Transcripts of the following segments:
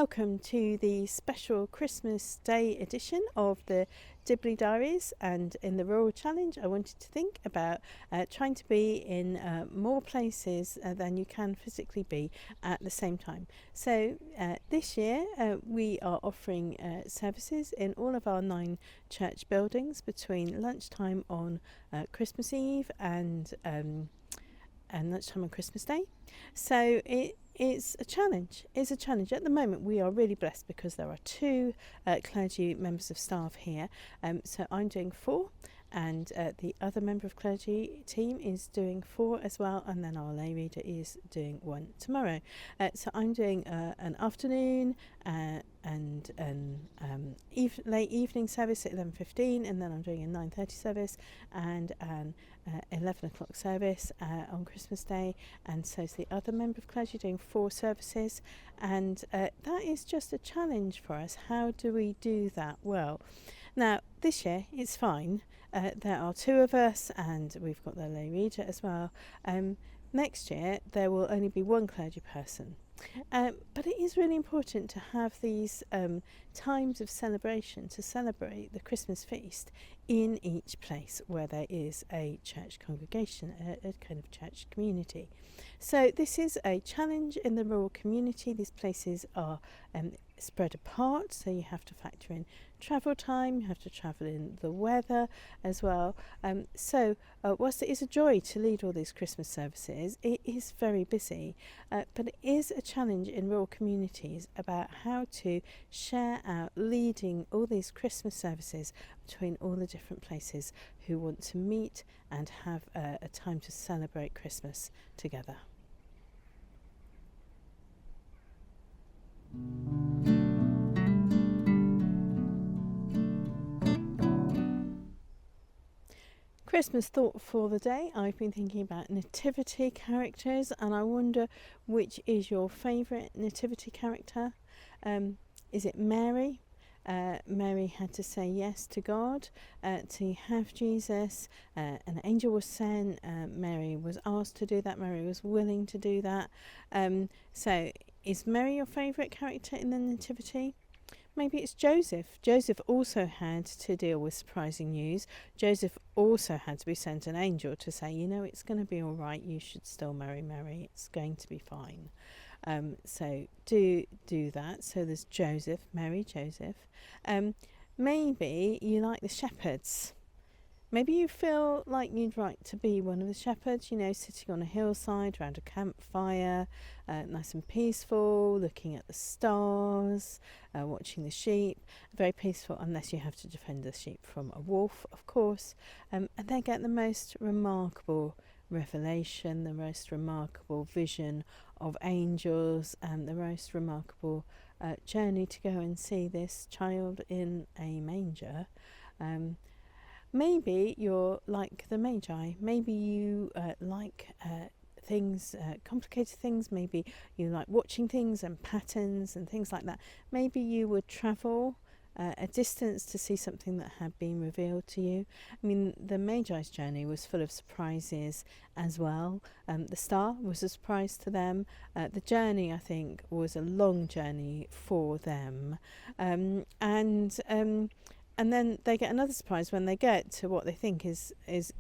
welcome to the special Christmas Day edition of the Dibley Diaries. And in the Rural Challenge, I wanted to think about trying to be in more places than you can physically be at the same time. So this year we are offering services in all of our 9 church buildings between lunchtime on Christmas Eve and lunchtime on Christmas Day. So it's a challenge. It's a challenge. At the moment, we are really blessed because there are 2 clergy members of staff here. So I'm doing 4, and the other member of clergy team is doing 4 as well, and then our lay reader is doing 1 tomorrow. So I'm doing an afternoon and an late evening service at 11:15, and then I'm doing a 9:30 service and an 11 o'clock service on Christmas Day, and so is the other member of clergy doing 4 services, and that is just a challenge for us. How do we do that well? Now this year it's fine. There are 2 of us and we've got the lay reader as well. Next year there will only be 1 clergy person. But it is really important to have these times of celebration, to celebrate the Christmas feast in each place where there is a church congregation, a kind of church community. So this is a challenge in the rural community. These places are spread apart, so you have to factor in travel time, you have to travel in the weather as well. So whilst it is a joy to lead all these Christmas services, it is very busy, but it is a challenge in rural communities about how to share out leading all these Christmas services between all the different places who want to meet and have a time to celebrate Christmas together. Christmas thought for the day. I've been thinking about nativity characters, and I wonder which is your favourite nativity character. Is it Mary? Mary had to say yes to God to have Jesus. An angel was sent. Mary was asked to do that. Mary was willing to do that. So is Mary your favourite character in the nativity? Maybe it's Joseph. Joseph also had to deal with surprising news. Joseph also had to be sent an angel to say, you know, it's going to be all right. You should still marry Mary. It's going to be fine. So do that. So there's Joseph, Mary, Joseph. Maybe you like the shepherds. Maybe you feel like you'd like to be one of the shepherds, you know, sitting on a hillside around a campfire, nice and peaceful, looking at the stars, watching the sheep. Very peaceful, unless you have to defend the sheep from a wolf, of course. And they get the most remarkable revelation, the most remarkable vision of angels, and the most remarkable journey to go and see this child in a manger. Maybe you're like the Magi. Maybe you like things, complicated things. Maybe you like watching things and patterns and things like that. Maybe you would travel a distance to see something that had been revealed to you. I mean, the Magi's journey was full of surprises as well. The star was a surprise to them. The journey, I think, was a long journey for them. And then they get another surprise when they get to what they think is the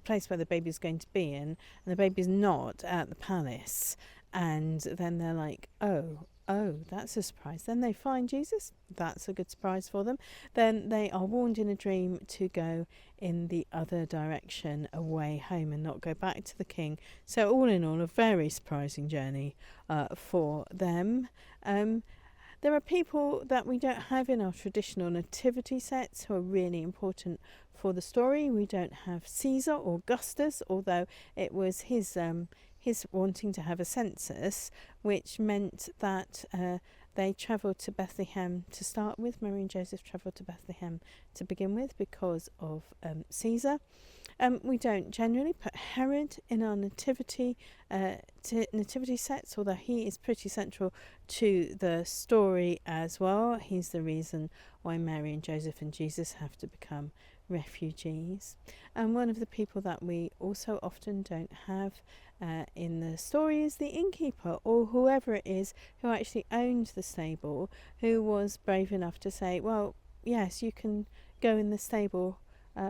place where the baby's going to be in, and the baby's not at the palace. And then they're like, oh, that's a surprise. Then they find Jesus. That's a good surprise for them. Then they are warned in a dream to go in the other direction, away home, and not go back to the king. So all in all, a very surprising journey for them. There are people that we don't have in our traditional nativity sets who are really important for the story. We don't have Caesar or Augustus, although it was his wanting to have a census, which meant that they travelled to Bethlehem to start with. Mary and Joseph travelled to Bethlehem to begin with because of Caesar. We don't generally put Herod in our nativity sets, although he is pretty central to the story as well. He's the reason why Mary and Joseph and Jesus have to become refugees. And one of the people that we also often don't have in the story is the innkeeper, or whoever it is who actually owned the stable, who was brave enough to say, well, yes, you can go in the stable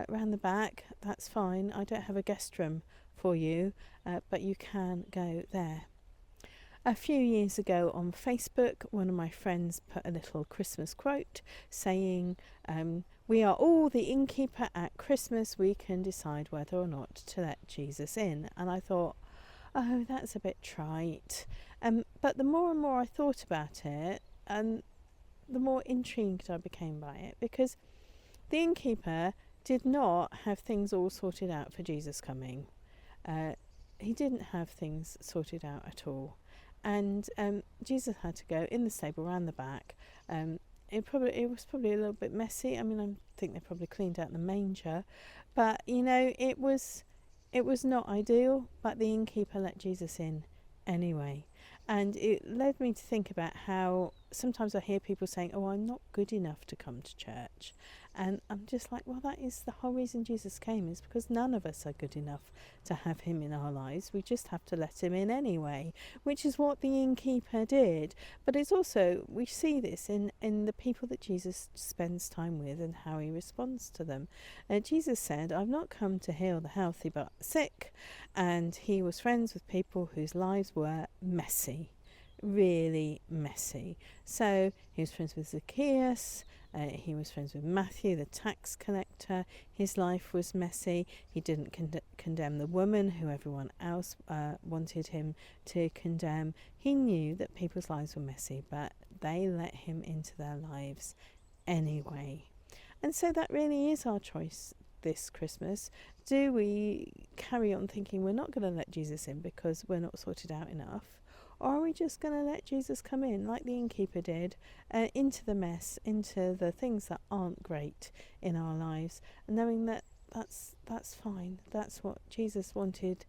round the back, that's fine, I don't have a guest room for you, but you can go there. A few years ago on Facebook, one of my friends put a little Christmas quote saying, we are all the innkeeper at Christmas, we can decide whether or not to let Jesus in. And I thought, oh, that's a bit trite. But the more and more I thought about it, the more intrigued I became by it, because the innkeeper did not have things all sorted out for Jesus coming. He didn't have things sorted out at all. And Jesus had to go in the stable round the back. It was probably a little bit messy. I mean, I think they probably cleaned out the manger, but it was not ideal. But the innkeeper let Jesus in anyway, and it led me to think about how sometimes I hear people saying, "Oh, I'm not good enough to come to church," and I'm just like, well, that is the whole reason Jesus came, is because none of us are good enough to have him in our lives. We just have to let him in anyway, which is what the innkeeper did. But it's also, we see this in the people that Jesus spends time with and how he responds to them. Jesus said, I've not come to heal the healthy but the sick, and he was friends with people whose lives were messy, really messy. So he was friends with Zacchaeus, he was friends with Matthew, the tax collector. His life was messy. He didn't condemn the woman who everyone else wanted him to condemn. He knew that people's lives were messy, but they let him into their lives anyway. And so that really is our choice this Christmas. Do we carry on thinking we're not going to let Jesus in because we're not sorted out enough? Or are we just going to let Jesus come in, like the innkeeper did, into the mess, into the things that aren't great in our lives, and knowing that that's fine. That's what Jesus wanted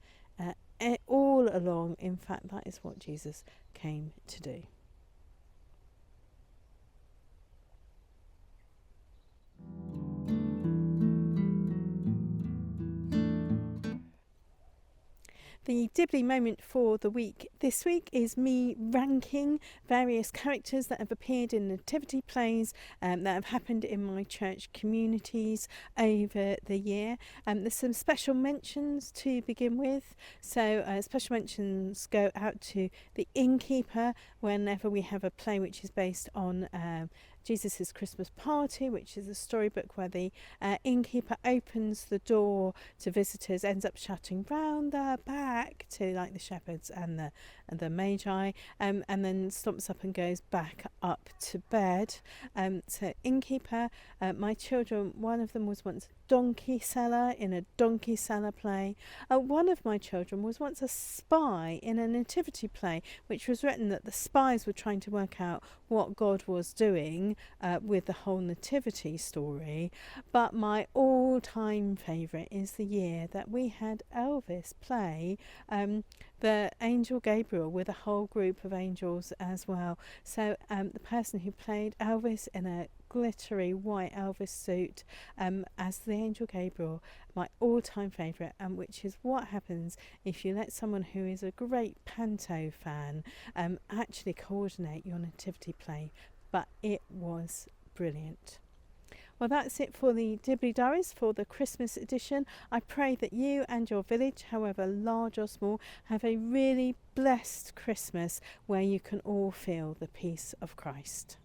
all along. In fact, that is what Jesus came to do. The Dibley moment for the week this week is me ranking various characters that have appeared in nativity plays that have happened in my church communities over the year. There's some special mentions to begin with. So special mentions go out to the innkeeper whenever we have a play which is based on Jesus' Christmas Party, which is a storybook where the innkeeper opens the door to visitors, ends up shouting round the back to like the shepherds and the magi, and then stomps up and goes back up to bed. So innkeeper, my children, one of them was once a donkey seller in a donkey seller play. One of my children was once a spy in a nativity play, which was written that the spies were trying to work out what God was doing with the whole nativity story. But my all-time favourite is the year that we had Elvis play the angel Gabriel with a whole group of angels as well. So the person who played Elvis in a glittery white Elvis suit as the angel Gabriel, my all-time favourite, which is what happens if you let someone who is a great panto fan actually coordinate your nativity play. But it was brilliant. Well, that's it for the Dibley Diaries for the Christmas edition. I pray that you and your village, however large or small, have a really blessed Christmas where you can all feel the peace of Christ.